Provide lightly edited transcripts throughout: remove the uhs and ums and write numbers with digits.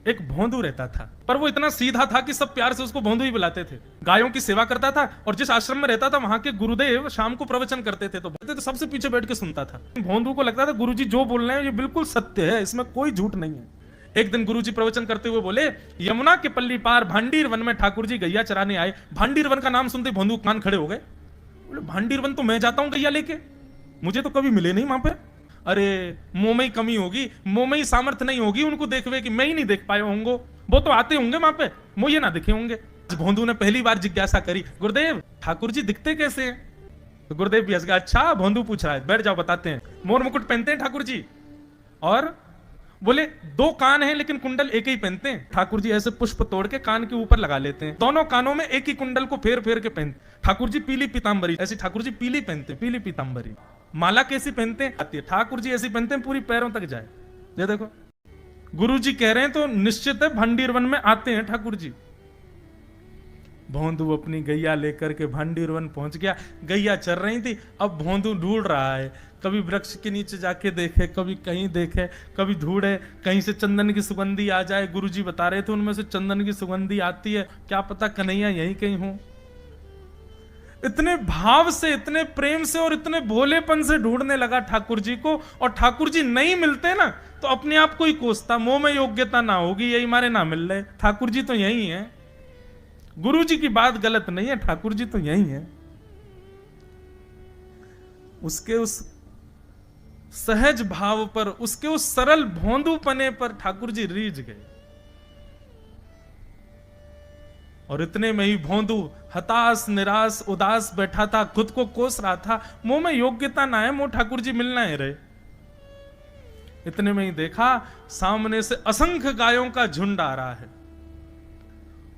एक भोंदू रहता था, पर वो इतना सीधा था कि सब प्यार से उसको भोंदू ही बुलाते थे। गायों की सेवा करता था और जिस आश्रम में रहता था वहां के गुरुदेव शाम को प्रवचन करते थे तो सबसे पीछे बैठ के सुनता था। भोंदू को लगता था गुरुजी जो बोल रहे हैं ये बिल्कुल सत्य है, इसमें कोई झूठ नहीं है। एक दिन गुरुजी प्रवचन करते हुए बोले, यमुना के पल्ली पार भांडीर वन में ठाकुर जी गैया चराने आए। भांडीर वन का नाम सुनते भोंदू कान खड़े हो गए। बोले भांडीर वन तो मैं जाता हूं गैया लेके, मुझे तो कभी मिले नहीं वहां पे। अरे मुंह में ही कमी होगी, मुंह में ही सामर्थ्य नहीं होगी उनको देखवे कि मैं ही नहीं देख पाए होंगे, वो तो आते होंगे वहां पे, मुझे ना दिखे होंगे। भोंदू ने पहली बार जिज्ञासा करी, गुरुदेव ठाकुर जी दिखते कैसे हैं? तो गुरुदेव भी हंस गया, अच्छा भोंदू पूछ रहा है, बैठ जाओ बताते हैं। मोर मुकुट पहनते हैं ठाकुर जी, और बोले दो कान हैं लेकिन कुंडल एक ही पहनते हैं। ठाकुर जी ऐसे पुष्प तोड़ के कान के ऊपर लगा लेते हैं, दोनों कानों में एक ही कुंडल को फेर फेर के पहनते। ठाकुर जी पीली पीतांबरी, ऐसी ठाकुर जी पीली पहनते, पीली पीतांबरी। माला कैसी पहनते हैं? आती है। ठाकुर जी ऐसी पहनते हैं पूरी पैरों तक जाए। ये देखो गुरु जी कह रहे हैं तो निश्चित है भांडीर वन में आते हैं ठाकुर जी। भोंदू अपनी गैया लेकर के भांडीर वन पहुंच गया। गैया चर रही थी, अब भोंदू ढूंढ रहा है, कभी वृक्ष के नीचे जाके देखे, कभी कहीं देखे, कभी ढूंढे कहीं से चंदन की सुगंधी आ जाए। गुरुजी बता रहे थे उनमें से चंदन की सुगंधी आती है, क्या पता कन्हैया यहीं कहीं हो। इतने भाव से, इतने प्रेम से और इतने भोलेपन से ढूंढने लगा ठाकुर जी को, और ठाकुर जी नहीं मिलते ना तो अपने आप को ही कोसता, मुंह में योग्यता ना होगी यही मारे ना मिल रहे, ठाकुर जी तो यही है। गुरु जी की बात गलत नहीं है, ठाकुर जी तो यही है। उसके उस सहज भाव पर, उसके उस सरल भोंदूपने पर ठाकुर जी रीझ गए। और इतने में ही भोंदू हताश निराश उदास बैठा था, खुद को कोस रहा था, मुंह में योग्यता ना है, मुंह ठाकुर जी मिलना है रहे। इतने में ही देखा सामने से असंख्य गायों का झुंड आ रहा है,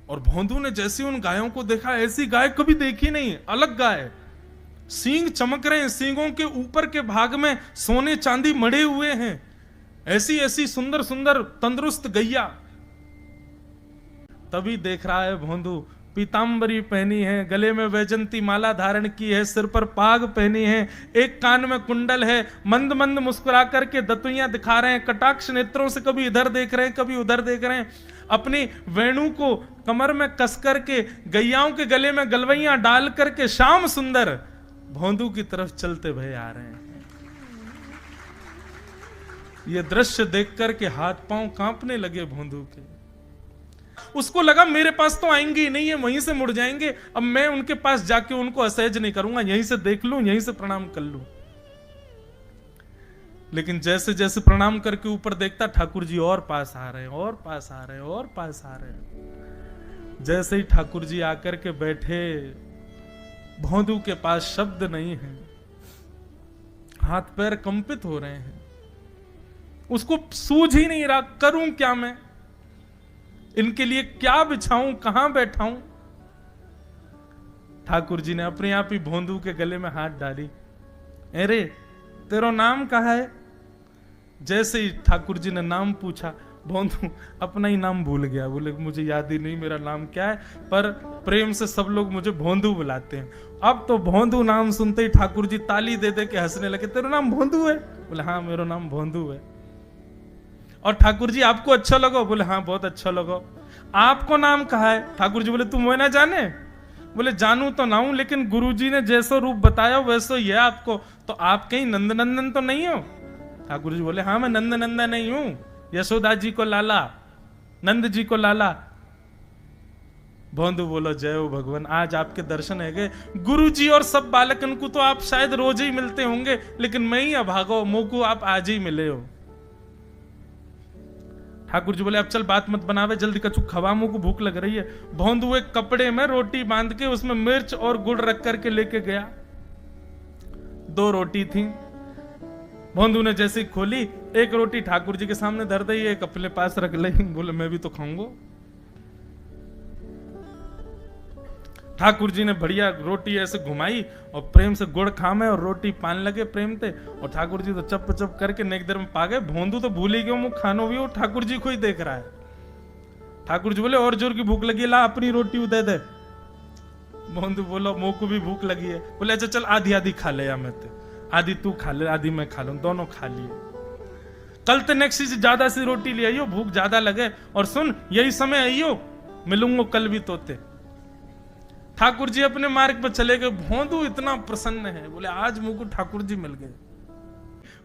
और भोंदू ने जैसे उन गायों को देखा, ऐसी गाय कभी देखी नहीं, अलग गाय, सींग चमक रहे हैं, सींगों के ऊपर के भाग में सोने चांदी मढ़े हुए हैं, ऐसी ऐसी सुंदर सुंदर तंदुरुस्त गैया। तभी देख रहा है भोंदू, पीतांबरी पहनी है, गले में वैजंती माला धारण की है, सिर पर पाग पहनी है, एक कान में कुंडल है, मंद मंद मुस्कुरा करके दतुइयां दिखा रहे हैं, कटाक्ष नेत्रों से कभी इधर देख रहे हैं कभी उधर देख रहे हैं, अपनी वेणु को कमर में कस करके गैयाओं के गले में गलवैयां डाल करके श्याम सुंदर भोंदू की तरफ चलते भय आ रहे हैं। ये दृश्य देख करके हाथ पांव कांपने लगे भोंदू के। उसको लगा मेरे पास तो आएंगे ही नहीं है, वहीं से मुड़ जाएंगे, अब मैं उनके पास जाके उनको असहज नहीं करूंगा, यहीं से देख लूं, यहीं से प्रणाम कर लूं। लेकिन जैसे जैसे प्रणाम करके ऊपर देखता, ठाकुर जी और पास आ रहे हैं, और पास आ रहे हैं, और पास आ रहे हैं। जैसे ही ठाकुर जी आकर के बैठे, भोंदू के पास शब्द नहीं है, हाथ पैर कंपित हो रहे हैं, उसको सूझ ही नहीं रहा करूं क्या मैं, इनके लिए क्या बिछाऊं, कहां बैठाऊं। ठाकुर जी ने अपने आप ही भोंदू के गले में हाथ डाली, अरे तेरा नाम कहा है? जैसे ही ठाकुर जी ने नाम पूछा, भोंदू अपना ही नाम भूल गया, बोले मुझे याद ही नहीं मेरा नाम क्या है, पर प्रेम से सब लोग मुझे भोंदू बुलाते हैं। अब तो भोंदू नाम सुनते ही ठाकुर जी ताली दे दे के हंसने लगे, तेरा नाम भोंदू है? बोले हाँ मेरा नाम भोंदू है। और ठाकुर जी आपको अच्छा लगा? बोले हाँ बहुत अच्छा लगा। आपको नाम कहा है? ठाकुर जी बोले तुम वो ना जाने? बोले जानू तो ना हूं, लेकिन गुरुजी ने जैसा रूप बताया वैसा ही है आपको, तो आप कहीं नंदनंदन तो नहीं हो? ठाकुर जी बोले हाँ मैं नंदनंदन नहीं हूं, यशोदा जी को लाला, नंद जी को लाला। भोंदू बोलो जय हो भगवान, आज आपके दर्शन है गए। गुरु जी और सब बालकन को तो आप शायद रोज ही मिलते होंगे, लेकिन मैं ही अभागो, मुंह को आप आज ही मिले हो। ठाकुर जी बोले अब चल बात मत बनावे, जल्दी कछु खवा, मुंह को भूख लग रही है। भोंदू एक कपड़े में रोटी बांध के उसमें मिर्च और गुड़ रख करके लेके गया। 2 रोटी थी, भोंदू ने जैसे खोली, एक रोटी ठाकुर जी के सामने धर दी, एक अपने पास रख ली, बोले मैं भी तो खाऊंगा। ठाकुर जी ने बढ़िया रोटी ऐसे घुमाई और प्रेम से गुड़ खामे और रोटी पान लगे प्रेम से, और ठाकुर जी तो चप चप करके नेक देर में पा गए। भोंदू तो भूल ही गए मुंह खानो भी, वो ठाकुर जी को ही देख रहा है। ठाकुर जी बोले और जोर की भूख लगी, ला अपनी रोटी दे दे। भोंदू बोलो मुंह को भी भूख लगी है। बोले अच्छा चल आधी आधी खा ले, या मैं आधी तू खा ले आधी मैं खा लूं, दोनों खा लिए। कल तो नेक्स्ट से ज्यादा सी रोटी ले आइयो, भूख ज्यादा लगे, और सुन यही समय आइयो, मिलूंगा कल भी तोते। ठाकुर जी अपने मार्ग पर चले गए। भोंदू इतना प्रसन्न है, बोले आज मुझको ठाकुर जी मिल गए।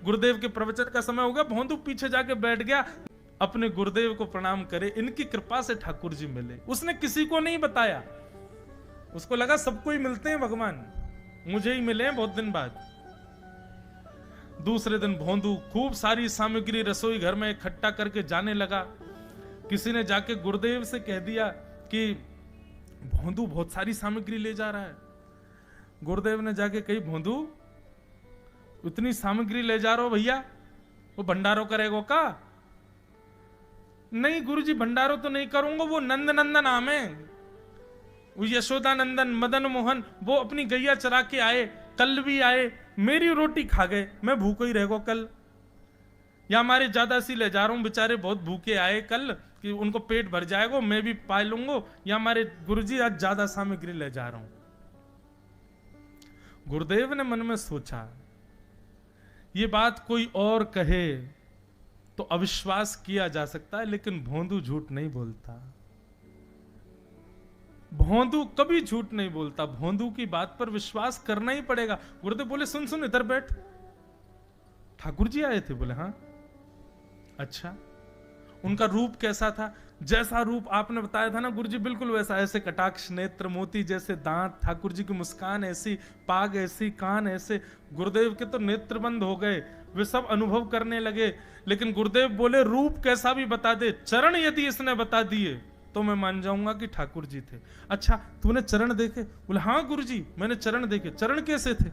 गुरुदेव के प्रवचन का समय हो गया, भोंदू पीछे जाके बैठ गया, अपने गुरुदेव को प्रणाम करे, इनकी कृपा से ठाकुर जी मिले। उसने किसी को नहीं बताया, उसको लगा सबको ही मिलते हैं भगवान, मुझे ही मिले हैं बहुत दिन बाद। दूसरे दिन भोंदू खूब सारी सामग्री रसोई घर में इकट्ठा करके जाने लगा। किसी ने जाके गुरुदेव से कह दिया कि भोंदू बहुत सारी सामग्री ले जा रहा है। गुरुदेव ने जाके कही, भोंदू इतनी सामग्री ले जा रहा हो भैया, वो भंडारो करेगो का? नहीं गुरुजी भंडारो तो नहीं करूंगा, वो नंद नंदन नाम है, वो यशोदा नंदन मदन मोहन, वो अपनी गैया चरा के आए, कल भी आए, मेरी रोटी खा गए, मैं भूखो ही रहेगो कल। या हमारे ज्यादा सी ले जा रहा हूं, बेचारे बहुत भूखे आए कल, कि उनको पेट भर जाएगा, मैं भी पाए लूंगा, या हमारे गुरुजी आज ज्यादा सामग्री ले जा रहा हूं। गुरुदेव ने मन में सोचा, ये बात कोई और कहे तो अविश्वास किया जा सकता है, लेकिन भोंदू झूठ नहीं बोलता। भोंदू कभी झूठ नहीं बोलता, भोंदू की बात पर विश्वास करना ही पड़ेगा। गुरुदेव बोले, सुन सुन इधर बैठ, ठाकुर जी आए थे? बोले हाँ। अच्छा, उनका रूप कैसा था? जैसा रूप आपने बताया था ना गुरुजी, बिल्कुल वैसा, ऐसे कटाक्ष नेत्र, मोती जैसे दांत, ठाकुर जी की मुस्कान ऐसी, पाग ऐसी, कान ऐसे। गुरुदेव के तो नेत्र बंद हो गए, वे सब अनुभव करने लगे। लेकिन गुरुदेव बोले, रूप कैसा भी बता दे, चरण यदि इसने बता दिए तो मैं मान जाऊंगा कि ठाकुर जी थे। अच्छा तूने चरण देखे? बोले हाँ गुरुजी मैंने चरण देखे। चरण कैसे थे?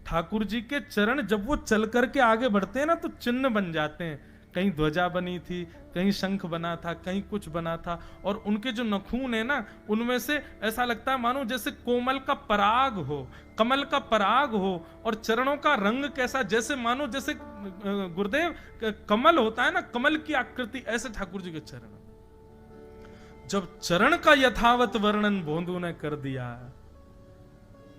ठाकुर जी के चरण जब वो चल करके आगे बढ़ते हैं ना तो चिन्ह बन जाते हैं, कहीं ध्वजा बनी थी, कहीं शंख बना था, कहीं कुछ बना था। और उनके जो नखून है ना, उनमें से ऐसा लगता है मानो जैसे कोमल का पराग हो, कमल का पराग हो। और चरणों का रंग कैसा, जैसे मानो जैसे गुरुदेव कमल होता है ना, कमल की आकृति, ऐसे ठाकुर जी के चरण। जब चरण का यथावत वर्णन भोंदू ने कर दिया,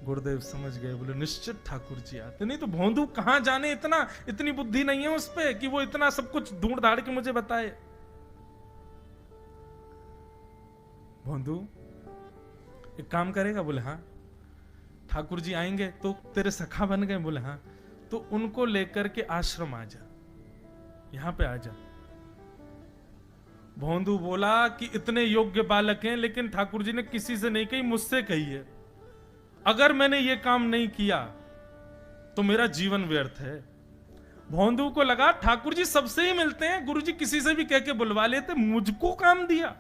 गुरुदेव समझ गए, बोले निश्चित ठाकुर जी आते। नहीं तो भोंदू कहां जाने, इतनी बुद्धि नहीं है उस पे कि वो इतना सब कुछ ढूंढ धाड़ के मुझे बताए। भोंदू एक काम करेगा? बोले हाँ। ठाकुर जी आएंगे तो तेरे सखा बन गए? बोले हाँ। तो उनको लेकर के आश्रम आ जा, यहां पे आ जा। भोंदू बोला कि इतने योग्य बालक हैं, लेकिन ठाकुर जी ने किसी से नहीं कही, मुझसे कही है। अगर मैंने ये काम नहीं किया तो मेरा जीवन व्यर्थ है। भोंदू को लगा ठाकुर जी सबसे ही मिलते हैं, गुरु जी किसी से भी कह के बुलवा लेते, मुझको काम दिया।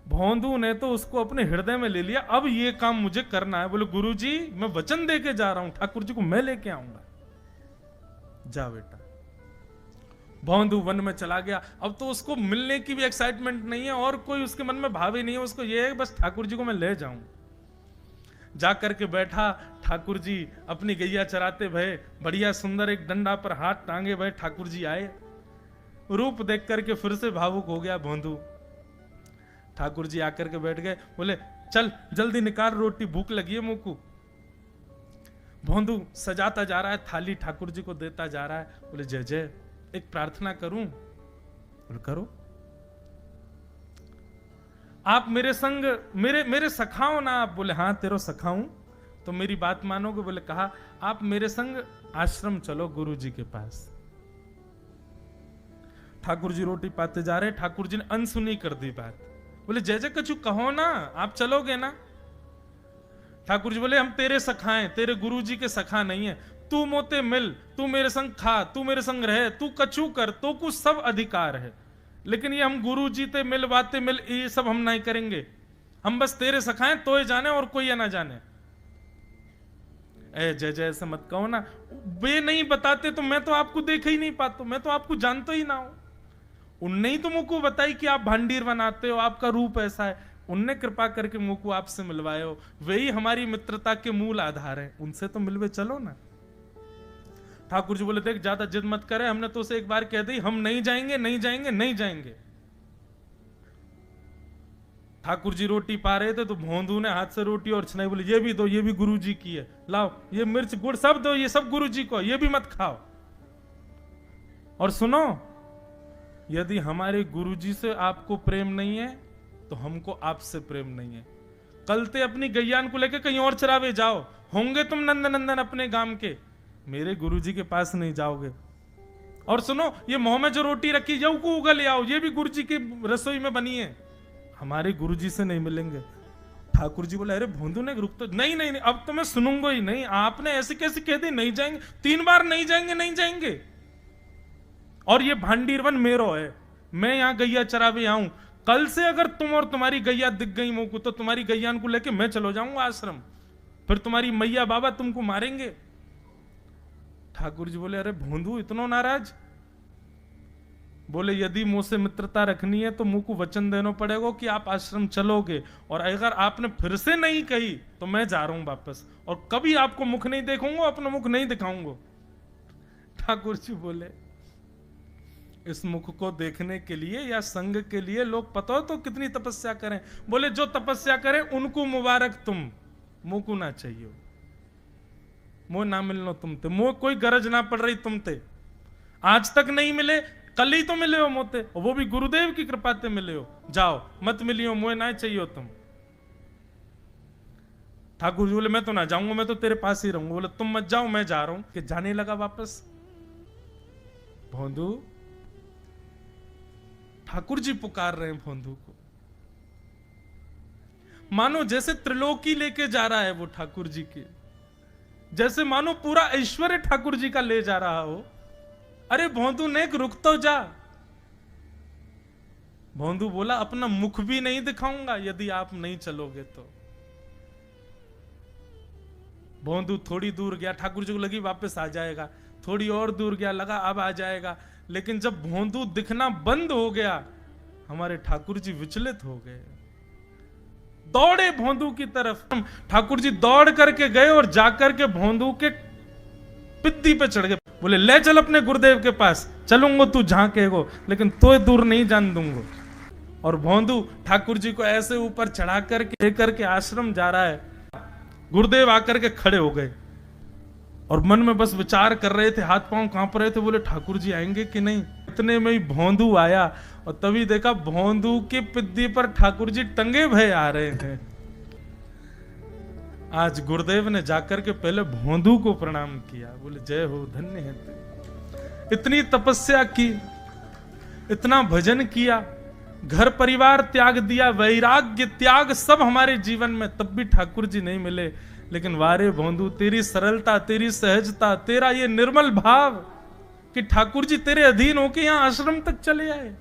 भोंदू ने तो उसको अपने हृदय में ले लिया, अब ये काम मुझे करना है। बोले गुरु जी मैं वचन दे के जा रहा हूं, ठाकुर जी को मैं लेके आऊंगा। जा बेटा। भोंदू वन में चला गया। अब तो उसको मिलने की भी एक्साइटमेंट नहीं है और कोई उसके मन में भाव ही नहीं है, उसको ये है बस ठाकुर जी को मैं ले जाऊं। जाकर के बैठा, ठाकुर जी अपनी गैया चराते भये, बढ़िया सुंदर एक डंडा पर हाथ टांगे भये ठाकुर जी आए। रूप देख करके फिर से भावुक हो गया भोंदू। ठाकुर जी आकर के बैठ गए, बोले चल जल्दी निकाल रोटी, भूख लगी है मुंह को। भोंदू सजाता जा रहा है, थाली ठाकुर जी को देता जा रहा है। बोले जय जय, एक प्रार्थना करूं? बोले करो। आप मेरे संग मेरे सखा हो ना आप? बोले हाँ तेरो सखा हूं। तो मेरी बात मानोगे? बोले कहा, आप मेरे संग आश्रम चलो गुरु जी के पास। ठाकुर जी रोटी पाते जा रहे, ठाकुर जी ने अनसुनी कर दी बात। बोले जय जय कछु कहो ना, आप चलोगे ना? ठाकुर जी बोले हम तेरे सखा हैं, तेरे गुरु जी के सखा नहीं है। तू मोते मिल, तू मेरे संग खा, तू मेरे संग रहे, तू कछु कर, तो कुछ सब अधिकार है, लेकिन ये हम गुरु जी ते मिल बातें मिल ये सब हम नहीं करेंगे। हम बस तेरे सखाएं तो ये जाने और कोई ये ना जाने। ए जय जय ऐसे मत कहो ना, वे नहीं बताते तो मैं तो आपको देख ही नहीं पाता, मैं तो आपको जानता ही ना हूं। उनने ही तो मुझको बताई कि आप भांडीर बनाते हो, आपका रूप ऐसा है, उनने कृपा करके मुझको आपसे मिलवाए हो, वही हमारी मित्रता के मूल आधार है, उनसे तो मिलवे चलो ना। ठाकुर जी बोले देख ज्यादा जिद मत करे, हमने तो उसे एक बार कह दी हम नहीं जाएंगे नहीं जाएंगे नहीं जाएंगे। ठाकुर जी रोटी पा रहे थे तो भोंदू ने हाथ से रोटी और छनाई, बोले ये भी दो, ये भी गुरु जी की है, लाओ ये मिर्च गुड़ सब दो, ये सब गुरु जी को, ये भी मत खाओ। और सुनो, यदि हमारे गुरुजी से आपको प्रेम नहीं है तो हमको आपसे प्रेम नहीं है। कल ते अपनी गैयान को लेके कहीं और चरावे जाओ, होंगे तुम नंदन अपने गांव के, मेरे गुरुजी के पास नहीं जाओगे। और सुनो, ये मुंह में जो रोटी रखी जाओ को उगल ले आओ, ये भी गुरुजी की रसोई में बनी है, हमारे गुरुजी से नहीं मिलेंगे। ठाकुर जी बोले अरे भोंदू ने रुक तो नहीं नहीं नहीं, अब तो मैं सुनूंगा ही नहीं, आपने ऐसे कैसे कह दी नहीं जाएंगे, 3 बार नहीं जाएंगे नहीं जाएंगे। और ये भांडीरवन मेरो है, मैं यहां गैया चरावे आऊं, कल से अगर तुम और तुम्हारी गैया दिख गई मुंह को तो तुम्हारी गैयान को लेके मैं चलो जाऊंगा आश्रम, फिर तुम्हारी मैया बाबा तुमको मारेंगे। ठाकुर जी बोले अरे भोंदू इतना नाराज? बोले यदि मुंह से मित्रता रखनी है तो मुंह को वचन देना पड़ेगा कि आप आश्रम चलोगे, और अगर आपने फिर से नहीं कही तो मैं जा रहा हूं वापस, और कभी आपको मुख नहीं देखूंगा, अपना मुख नहीं दिखाऊंगा। ठाकुर जी बोले इस मुख को देखने के लिए या संग के लिए लोग पता हो तो कितनी तपस्या करें। बोले जो तपस्या करें उनको मुबारक, तुम मुंह को ना चाहिए, मुंह ना मिलनो तुमते, मुंह कोई गरज ना पड़ रही तुमते, आज तक नहीं मिले, कल ही तो मिले हो मोते, वो भी गुरुदेव की कृपा से मिले हो, जाओ मत मिलियो, मुझे ना चाहिए तुम। ठाकुर जी बोले मैं तो ना जाऊंगा, मैं तो तेरे पास ही रहूंगा। बोले तुम मत जाओ, मैं जा रहा हूं। कि जाने लगा वापस। भोंदू, ठाकुर जी पुकार रहे हैं भोंदू को, मानो जैसे त्रिलोकी लेके जा रहा है वो ठाकुर जी के, जैसे मानो पूरा ऐश्वर्य ठाकुर जी का ले जा रहा हो। अरे भोंदू ने रुक तो जा। भोंदू बोला अपना मुख भी नहीं दिखाऊंगा यदि आप नहीं चलोगे तो। भोंदू थोड़ी दूर गया, ठाकुर जी को लगी वापस आ जाएगा, थोड़ी और दूर गया, लगा अब आ जाएगा, लेकिन जब भोंदू दिखना बंद हो गया हमारे ठाकुर जी विचलित हो गए, दौड़े भोंदू की तरफ। ठाकुर जी दौड़ करके गए और जाकर के भोंदू के पित्ती पे चढ़ गए। बोले ले चल अपने गुरुदेव के पास, चलूंगा तू जहां कहेगो, लेकिन तो दूर नहीं जान दूंगा। और भोंदू ठाकुर जी को ऐसे ऊपर चढ़ा करके लेकर के आश्रम जा रहा है। गुरुदेव आकर के खड़े हो गए और मन में बस विचार कर रहे थे, हाथ पांव कांप रहे थे, बोले ठाकुर जी आएंगे कि नहीं। इतने में ही भोंदू आया और तभी देखा भोंदू के पिद्दी पर ठाकुर जी टंगे भय आ रहे हैं। आज गुरुदेव ने जाकर के पहले भोंदू को प्रणाम किया, बोले जय हो, धन्य है तू, इतनी तपस्या की, इतना भजन किया, घर परिवार त्याग दिया, वैराग्य त्याग सब हमारे जीवन में, तब भी ठाकुर जी नहीं मिले। लेकिन वारे भोंदू, तेरी सरलता, तेरी सहजता, तेरा ये निर्मल भाव कि ठाकुर जी तेरे अधीन होके यहां आश्रम तक चले आए।